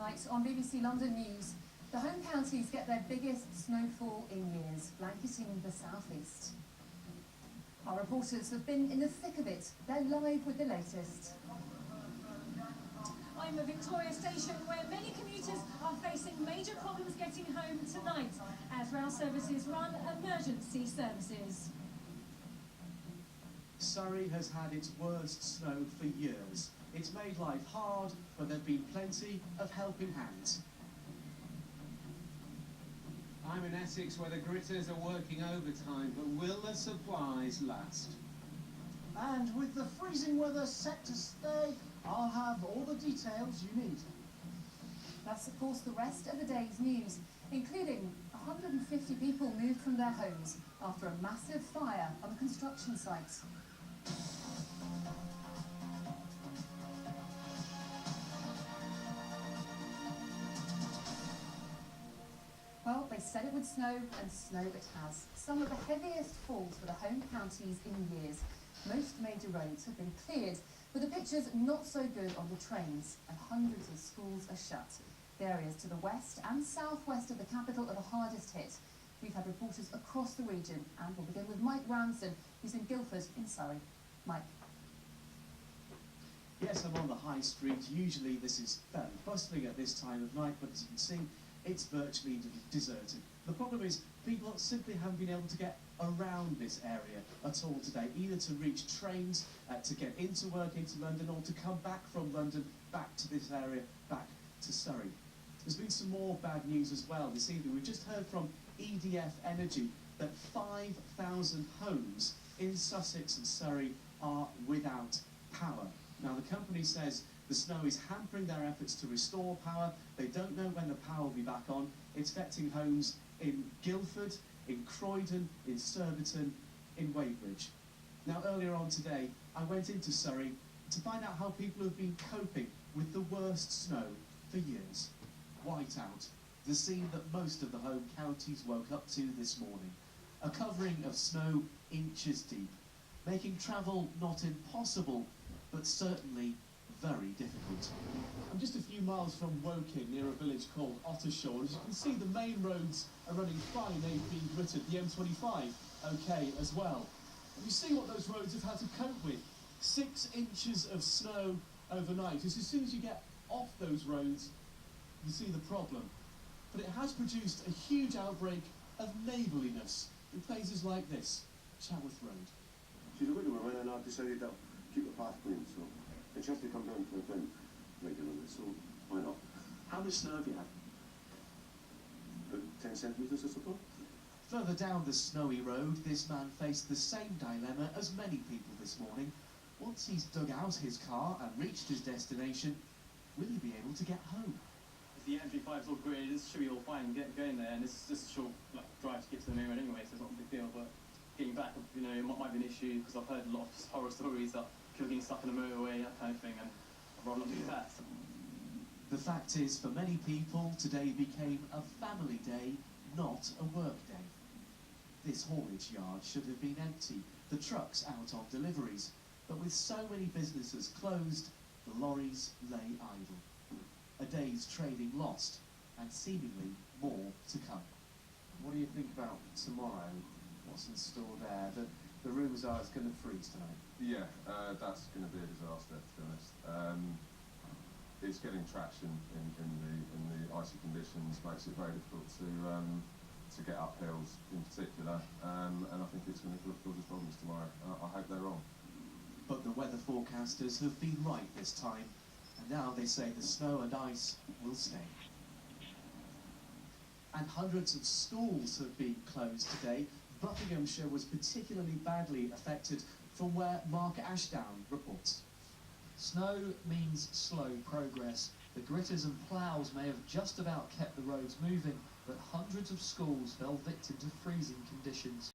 Tonight on BBC London News, the home counties get their biggest snowfall in years, blanketing the southeast. Our reporters have been in the thick of it. They're live with the latest. I'm at Victoria Station, where many commuters are facing major problems getting home tonight as rail services run emergency services. Surrey has had its worst snow for years. It's made life hard, but there have been plenty of helping hands. I'm in Essex, where the gritters are working overtime, but will the supplies last? And with the freezing weather set to stay, I'll have all the details you need. That's of course the rest of the day's news, including 150 people moved from their homes after a massive fire on a construction site. Well, they said it would snow, and snow it has. Some of the heaviest falls for the home counties in years. Most major roads have been cleared, but the picture's not so good on the trains, and hundreds of schools are shut. The areas to the west and southwest of the capital are the hardest hit. We've had reporters across the region, and we'll begin with Mike Ramsden, who's in Guildford in Surrey. Mike. Yes, I'm on the high street. Usually this is fairly bustling at this time of night, but as you can see, it's virtually deserted. The problem is people simply haven't been able to get around this area at all today, either to reach trains, to get into work into London, or to come back from London back to this area, back to Surrey. There's been some more bad news as well this evening. We've just heard from EDF Energy that 5,000 homes in Sussex and Surrey are without power. Now, the company says the snow is hampering their efforts to restore power. They don't know when the power will be back on. It's affecting homes in Guildford, in Croydon, in Surbiton, in Weybridge. Now, earlier on today, I went into Surrey to find out how people have been coping with the worst snow for years. Whiteout, the scene that most of the home counties woke up to this morning. A covering of snow inches deep, making travel not impossible, but certainly very difficult. I'm just a few miles from Woking, near a village called Ottershaw. As you can see, the main roads are running fine. They've been gritted. The M25 okay as well. And you see what those roads have had to cope with. 6 inches of snow overnight. As soon as you get off those roads, you see the problem. But it has produced a huge outbreak of neighbourliness in places like this, Chaworth Road. She's a widower, and I've decided that I'll keep the path clean, so and she has to come down to the event regularly, so why not? How much snow have you had? About 10 centimetres, I suppose. Further down the snowy road, this man faced the same dilemma as many people this morning. Once he's dug out his car and reached his destination, will he be able to get home? The M25 is all gritted, it should be all fine going there, and this is just a short drive to get to the main road anyway, so it's not a big deal, but getting back, you know, it might be an issue, because I've heard a lot of horror stories that people getting stuck in the motorway, that kind of thing, and I'd rather not do that. The fact is, for many people, today became a family day, not a work day. This haulage yard should have been empty, the trucks out on deliveries, but with so many businesses closed, the lorries lay idle. A day's trading lost, and seemingly more to come. What do you think about tomorrow? What's in store there? The rumours are it's going to freeze tonight. Yeah, that's going to be a disaster, to be honest. It's getting traction in the icy conditions, makes it very difficult to get up hills in particular, and I think it's going to cause us problems tomorrow. I hope they're wrong. But the weather forecasters have been right this time, and now they say the snow and ice will stay. And hundreds of schools have been closed today. Buckinghamshire was particularly badly affected, from where Mark Ashdown reports. Snow means slow progress. The gritters and ploughs may have just about kept the roads moving, but hundreds of schools fell victim to freezing conditions.